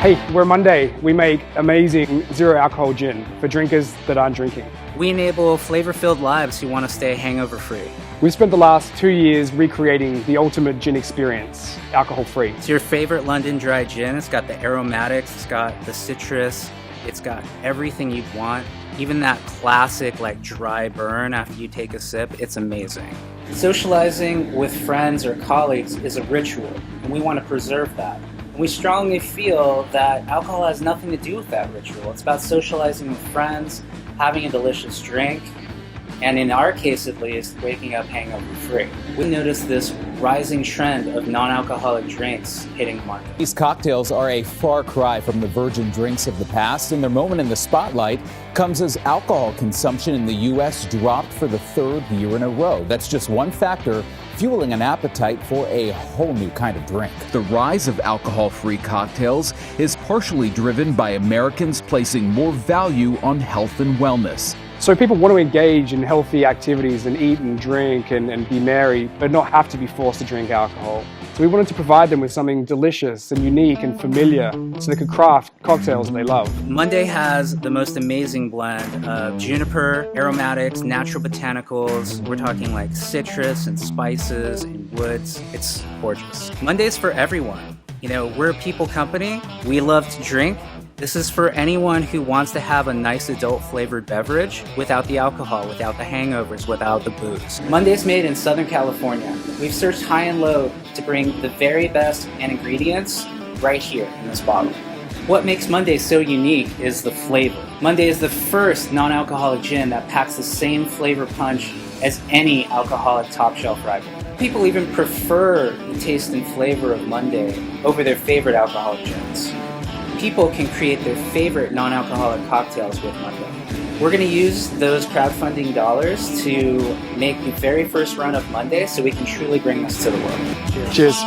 Hey, we're Monday. We make amazing zero alcohol gin for drinkers that aren't drinking. We enable flavor-filled lives who want to stay hangover-free. We've spent the last 2 years recreating the ultimate gin experience, alcohol-free. It's your favorite London dry gin. It's got the aromatics, it's got the citrus, it's got everything you'd want. Even that classic dry burn after you take a sip, it's amazing. Socializing with friends or colleagues is a ritual, and we want to preserve that. And we strongly feel that alcohol has nothing to do with that ritual. It's about socializing with friends, having a delicious drink, and in our case at least, waking up hangover-free. We noticed this rising trend of non-alcoholic drinks hitting the market. These cocktails are a far cry from the virgin drinks of the past, and their moment in the spotlight comes as alcohol consumption in the U.S. dropped for the third year in a row. That's just one factor fueling an appetite for a whole new kind of drink. The rise of alcohol-free cocktails is partially driven by Americans placing more value on health and wellness. So people want to engage in healthy activities and eat and drink and be merry, but not have to be forced to drink alcohol. So we wanted to provide them with something delicious and unique and familiar so they could craft cocktails they love. Monday has the most amazing blend of juniper, aromatics, natural botanicals. We're talking like citrus and spices and woods. It's gorgeous. Monday's for everyone. You know, we're a people company. We love to drink. This is for anyone who wants to have a nice adult flavored beverage without the alcohol, without the hangovers, without the booze. Monday's made in Southern California. We've searched high and low to bring the very best and ingredients right here in this bottle. What makes Monday so unique is the flavor. Monday is the first non-alcoholic gin that packs the same flavor punch as any alcoholic top shelf rival. People even prefer the taste and flavor of Monday over their favorite alcoholic gins. People can create their favorite non-alcoholic cocktails with Monday. We're going to use those crowdfunding dollars to make the very first run of Monday so we can truly bring this to the world. Cheers.